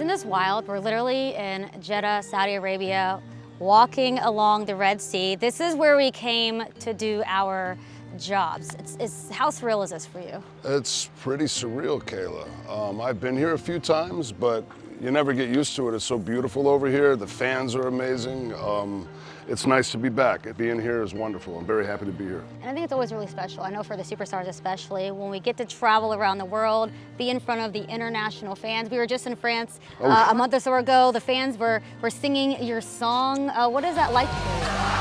Isn't this wild? We're literally in Jeddah, Saudi Arabia, walking along the Red Sea. This is where we came to do our jobs. How surreal is this for you? It's pretty surreal, Kayla. I've been here a few times, but you never get used to it. It's so beautiful over here. The fans are amazing. It's nice to be back. Being here is wonderful. I'm very happy to be here. And I think it's always really special. I know for the superstars especially, when we get to travel around the world, be in front of the international fans. We were just in France a month or so ago. The fans were singing your song. What is that like for you?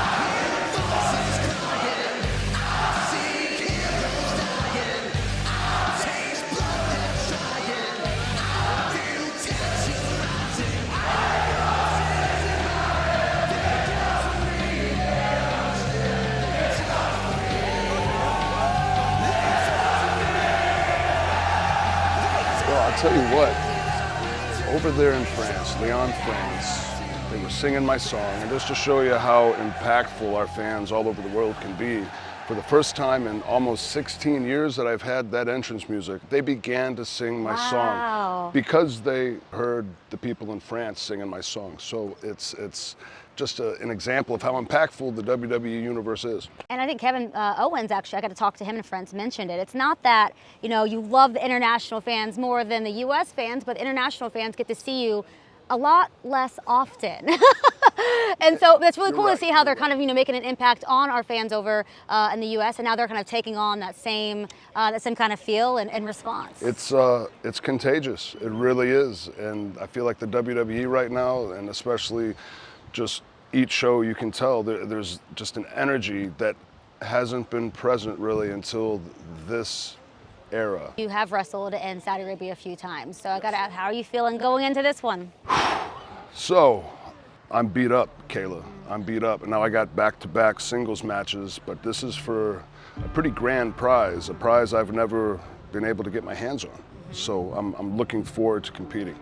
I'll tell you what, over there in France, Lyon, France, they were singing my song, and just to show you how impactful our fans all over the world can be, for the first time in almost 16 years that I've had that entrance music, they began to sing my song because they heard the people in France singing my song. So it's just an example of how impactful the WWE universe is. And I think Kevin Owens, actually, I got to talk to him in France, mentioned it. It's not that, you know, you love the international fans more than the US fans, but international fans get to see you a lot less often. And so it's really cool to see how they're kind of, you know, making an impact on our fans over in the US, and now they're kind of taking on that same kind of feel and response. It's contagious. It really is. And I feel like the WWE right now, and especially just each show, you can tell there's just an energy that hasn't been present really until this era. You have wrestled in Saudi Arabia a few times, so I gotta ask, how are you feeling going into this one? So, I'm beat up, Kayla. I'm beat up, and now I got back-to-back singles matches, but this is for a pretty grand prize, a prize I've never been able to get my hands on. So I'm looking forward to competing.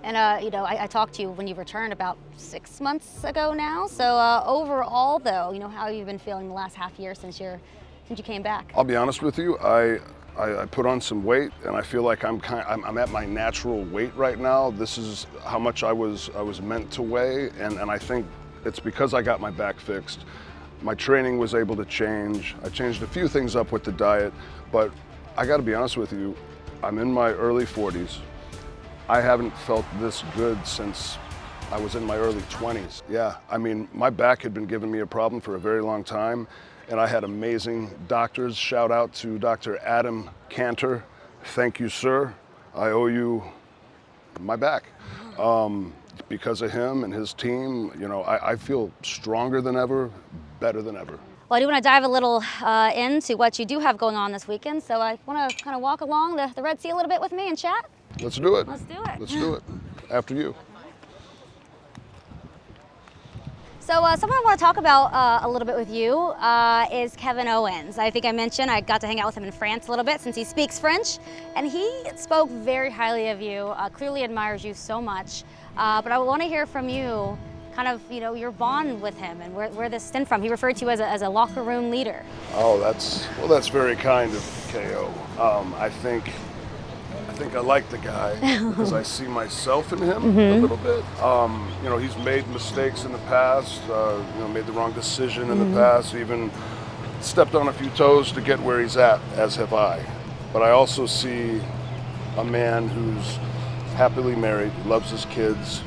And you know, I talked to you when you returned about 6 months ago now. So overall, though, you know, how have you been feeling the last half year since you came back? I'll be honest with you. I put on some weight, and I feel like I'm at my natural weight right now. This is how much I was meant to weigh, and I think it's because I got my back fixed. My training was able to change. I changed a few things up with the diet, but I got to be honest with you. I'm in my early 40s. I haven't felt this good since I was in my early 20s. Yeah, I mean, my back had been giving me a problem for a very long time, and I had amazing doctors. Shout out to Dr. Adam Cantor. Thank you, sir. I owe you my back. Because of him and his team, you know, I feel stronger than ever, better than ever. Well, I do want to dive a little into what you do have going on this weekend, so I want to kind of walk along the Red Sea a little bit with me and chat. Let's do it. Let's do it. Let's do it. After you. So someone I want to talk about a little bit with you is Kevin Owens. I think I mentioned I got to hang out with him in France a little bit since he speaks French, and he spoke very highly of you, clearly admires you so much. But I want to hear from you kind of, you know, your bond with him and where this stemmed from. He referred to you as a locker room leader. Oh, that's very kind of KO. I think I like the guy because I see myself in him a little bit. You know, he's made mistakes in the past, you know, made the wrong decision in the past, even stepped on a few toes to get where he's at, as have I. But I also see a man who's happily married, loves his kids.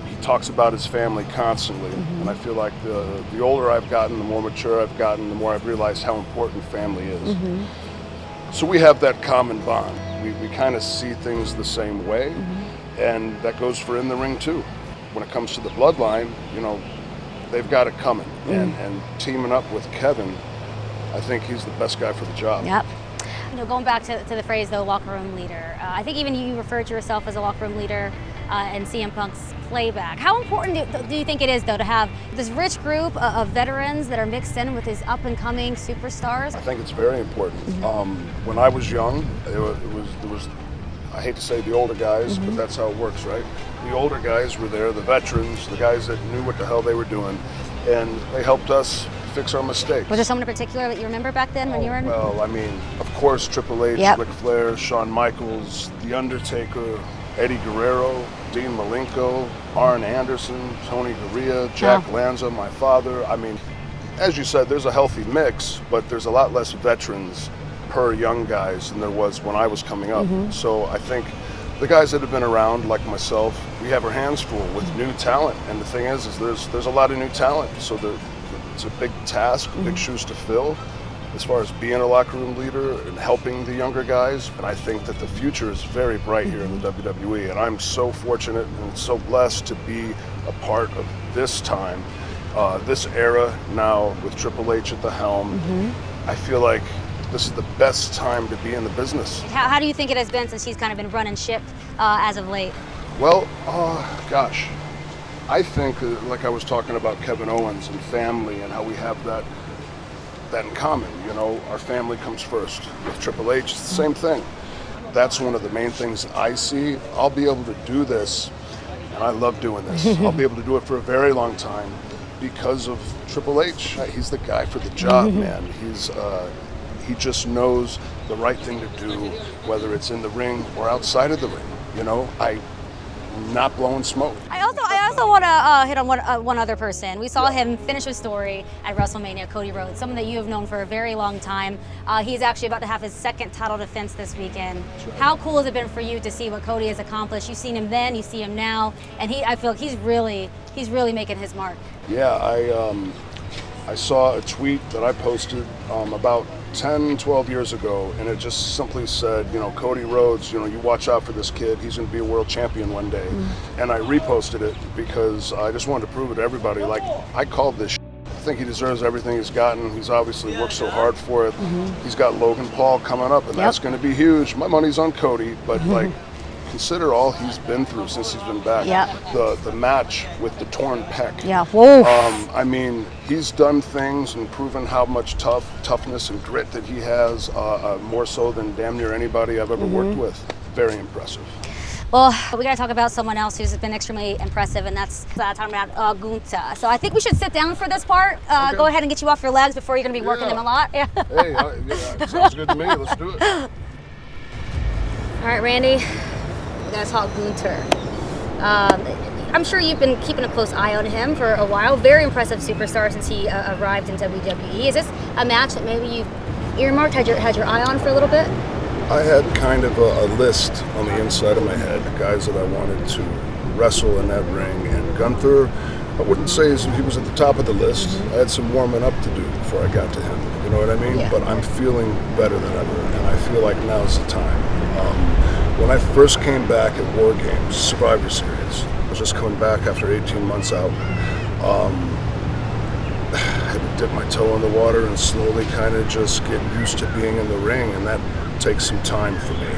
He talks about his family constantly, and I feel like the older I've gotten, the more mature I've gotten, the more I've realized how important family is. So we have that common bond. We kind of see things the same way, and that goes for in the ring too. When it comes to the bloodline, you know, they've got it coming, and teaming up with Kevin, I think he's the best guy for the job. Yep. You know, going back to the phrase, though, locker room leader, I think even you referred to yourself as a locker room leader in CM Punk's playback. How important do you think it is, though, to have this rich group of veterans that are mixed in with these up-and-coming superstars? I think it's very important. When I was young, there was, I hate to say the older guys, but that's how it works, right? The older guys were there, the veterans, the guys that knew what the hell they were doing, and they helped us fix our mistakes. Was there someone in particular that you remember back then when you were in? Well, I mean, of course, Triple H, Ric Flair, Shawn Michaels, The Undertaker, Eddie Guerrero, Dean Malenko, Arn Anderson, Tony Gurria, Jack Lanza, my father. I mean, as you said, there's a healthy mix, but there's a lot less veterans per young guys than there was when I was coming up. So I think the guys that have been around, like myself, we have our hands full with new talent. And the thing is there's a lot of new talent. So it's a big task, big shoes to fill as far as being a locker room leader and helping the younger guys. And I think that the future is very bright here in the WWE. And I'm so fortunate and so blessed to be a part of this time, this era now with Triple H at the helm. I feel like this is the best time to be in the business. How do you think it has been since he's kind of been running ship as of late? Well, gosh, I think, like I was talking about Kevin Owens and family and how we have that in common. You know, our family comes first. With Triple H, it's the same thing. That's one of the main things that I see. I'll be able to do this, and I love doing this. I'll be able to do it for a very long time because of Triple H. He's the guy for the job, man. He just knows the right thing to do, whether it's in the ring or outside of the ring. You know, I'm not blowing smoke. I also want to hit on one other person. We saw him finish his story at WrestleMania, Cody Rhodes, someone that you have known for a very long time. He's actually about to have his second title defense this weekend. Right. How cool has it been for you to see what Cody has accomplished? You've seen him then, you see him now, and I feel like he's really making his mark. Yeah, I saw a tweet that I posted about 10, 12 years ago, and it just simply said, you know, Cody Rhodes, you know, you watch out for this kid. He's going to be a world champion one day. And I reposted it because I just wanted to prove it to everybody. Like, I called this shit. I think he deserves everything he's gotten. He's obviously worked so hard for it. He's got Logan Paul coming up, and that's going to be huge. My money's on Cody, but like, consider all he's been through since he's been back. The match with the torn pec. I mean, he's done things and proven how much toughness and grit that he has, more so than damn near anybody I've ever worked with. Very impressive. Well, we got to talk about someone else who's been extremely impressive, and that's talking about Gunther. So I think we should sit down for this part. Go ahead and get you off your legs before you're going to be working them a lot. Hey, sounds good to me. Let's do it. All right, Randy. We're going to talk Gunther. I'm sure you've been keeping a close eye on him for a while. Very impressive superstar since he arrived in WWE. Is this a match that maybe you've earmarked, had your eye on for a little bit? I had kind of a list on the inside of my head, guys that I wanted to wrestle in that ring. And Gunther, I wouldn't say he was at the top of the list. I had some warming up to do before I got to him. You know what I mean? But I'm feeling better than ever, and I feel like now's the time. When I first came back at War Games, Survivor Series, I was just coming back after 18 months out. I had to dip my toe in the water and slowly kind of just get used to being in the ring, and that takes some time for me.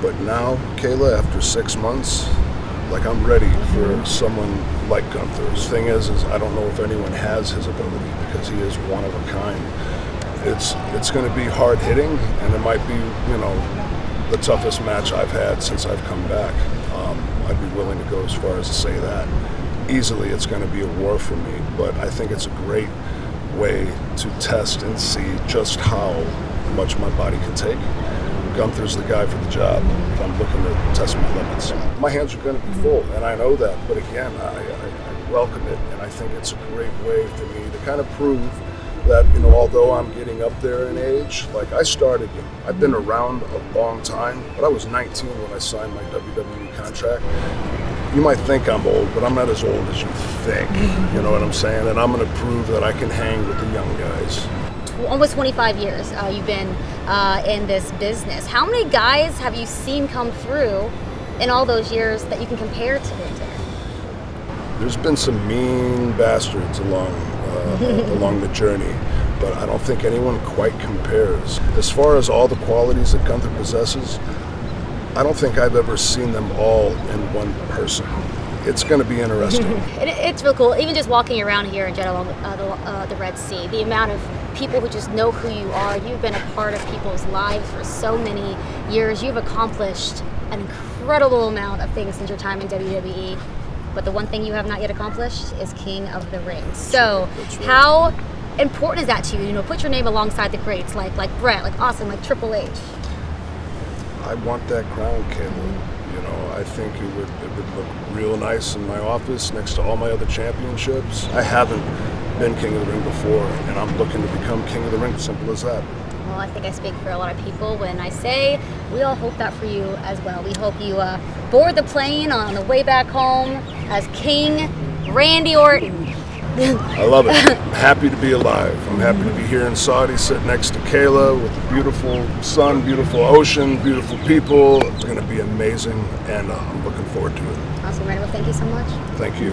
But now, Kayla, after 6 months, like, I'm ready for someone like Gunther. The thing is I don't know if anyone has his ability because he is one of a kind. It's going to be hard hitting, and it might be, you know, the toughest match I've had since I've come back. I'd be willing to go as far as to say that. Easily, it's going to be a war for me, but I think it's a great way to test and see just how much my body can take. Gunther's the guy for the job if I'm looking to test my limits. My hands are going to be full, and I know that, but again, I welcome it, and I think it's a great way for me to kind of prove that, you know, although I'm getting up there in age, like I've been around a long time, but I was 19 when I signed my WWE contract. You might think I'm old, but I'm not as old as you think, you know what I'm saying? And I'm going to prove that I can hang with the young guys. Almost 25 years you've been in this business. How many guys have you seen come through in all those years that you can compare to Gunther? There's been some mean bastards along the journey, but I don't think anyone quite compares. As far as all the qualities that Gunther possesses, I don't think I've ever seen them all in one person. It's going to be interesting. It's real cool. Even just walking around here in Jeddah along the Red Sea, the amount of people who just know who you are. You've been a part of people's lives for so many years. You've accomplished an incredible amount of things since your time in WWE. But the one thing you have not yet accomplished is King of the Ring. So how important is that to you? You know, put your name alongside the greats like Brett, like Austin, like Triple H. I want that crown, Kayla. You know, I think it would look real nice in my office next to all my other championships. I haven't been King of the Ring before, and I'm looking to become King of the Ring. Simple as that. Well, I think I speak for a lot of people when I say we all hope that for you as well. We hope you board the plane on the way back home as King Randy Orton. I love it. I'm happy to be alive. I'm happy to be here in Saudi, sitting next to Kayla with a beautiful sun, beautiful ocean, beautiful people. It's going to be amazing, and I'm looking forward to it. Awesome, Randy. Well, thank you so much. Thank you.